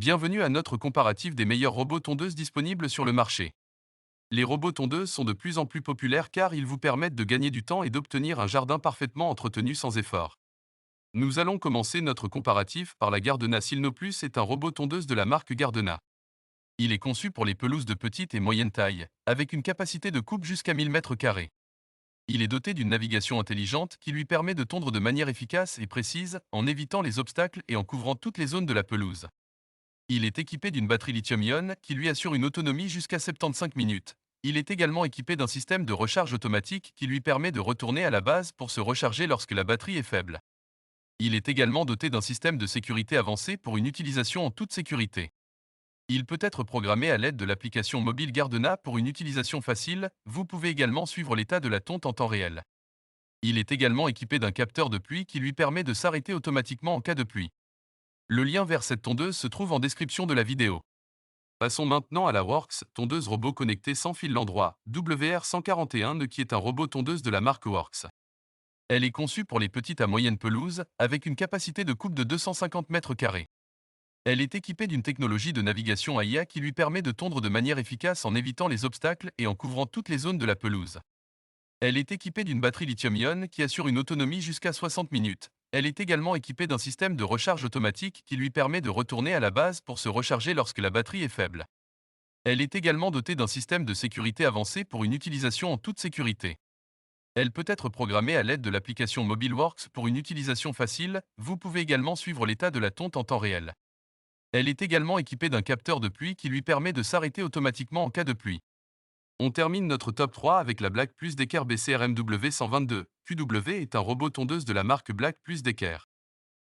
Bienvenue à notre comparatif des meilleurs robots tondeuses disponibles sur le marché. Les robots tondeuses sont de plus en plus populaires car ils vous permettent de gagner du temps et d'obtenir un jardin parfaitement entretenu sans effort. Nous allons commencer notre comparatif par la Gardena Silnoplus est un robot tondeuse de la marque Gardena. Il est conçu pour les pelouses de petite et moyenne taille, avec une capacité de coupe jusqu'à 1000 mètres carrés. Il est doté d'une navigation intelligente qui lui permet de tondre de manière efficace et précise en évitant les obstacles et en couvrant toutes les zones de la pelouse. Il est équipé d'une batterie lithium-ion qui lui assure une autonomie jusqu'à 75 minutes. Il est également équipé d'un système de recharge automatique qui lui permet de retourner à la base pour se recharger lorsque la batterie est faible. Il est également doté d'un système de sécurité avancé pour une utilisation en toute sécurité. Il peut être programmé à l'aide de l'application mobile Gardena pour une utilisation facile. Vous pouvez également suivre l'état de la tonte en temps réel. Il est également équipé d'un capteur de pluie qui lui permet de s'arrêter automatiquement en cas de pluie. Le lien vers cette tondeuse se trouve en description de la vidéo. Passons maintenant à la Works, tondeuse robot connectée sans fil Landroit, WR141 qui est un robot tondeuse de la marque Works. Elle est conçue pour les petites à moyennes pelouses, avec une capacité de coupe de 250 mètres carrés. Elle est équipée d'une technologie de navigation AIA qui lui permet de tondre de manière efficace en évitant les obstacles et en couvrant toutes les zones de la pelouse. Elle est équipée d'une batterie lithium-ion qui assure une autonomie jusqu'à 60 minutes. Elle est également équipée d'un système de recharge automatique qui lui permet de retourner à la base pour se recharger lorsque la batterie est faible. Elle est également dotée d'un système de sécurité avancé pour une utilisation en toute sécurité. Elle peut être programmée à l'aide de l'application MobileWorks pour une utilisation facile. Vous pouvez également suivre l'état de la tonte en temps réel. Elle est également équipée d'un capteur de pluie qui lui permet de s'arrêter automatiquement en cas de pluie. On termine notre top 3 avec la Black Plus Decker BCRMW 122. QW est un robot tondeuse de la marque Black Plus Decker.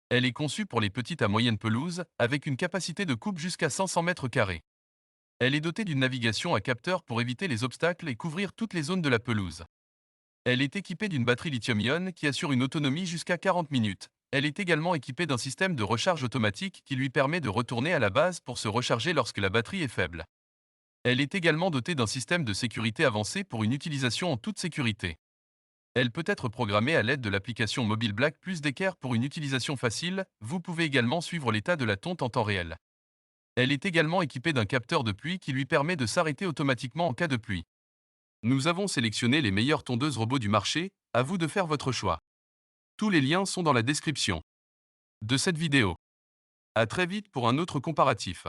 Elle est conçue pour les petites à moyennes pelouses, avec une capacité de coupe jusqu'à 500 mètres carrés. Elle est dotée d'une navigation à capteur pour éviter les obstacles et couvrir toutes les zones de la pelouse. Elle est équipée d'une batterie lithium-ion qui assure une autonomie jusqu'à 40 minutes. Elle est également équipée d'un système de recharge automatique qui lui permet de retourner à la base pour se recharger lorsque la batterie est faible. Elle est également dotée d'un système de sécurité avancé pour une utilisation en toute sécurité. Elle peut être programmée à l'aide de l'application mobile Black Plus Decker pour une utilisation facile. Vous pouvez également suivre l'état de la tonte en temps réel. Elle est également équipée d'un capteur de pluie qui lui permet de s'arrêter automatiquement en cas de pluie. Nous avons sélectionné les meilleures tondeuses robots du marché, à vous de faire votre choix. Tous les liens sont dans la description de cette vidéo. À très vite pour un autre comparatif.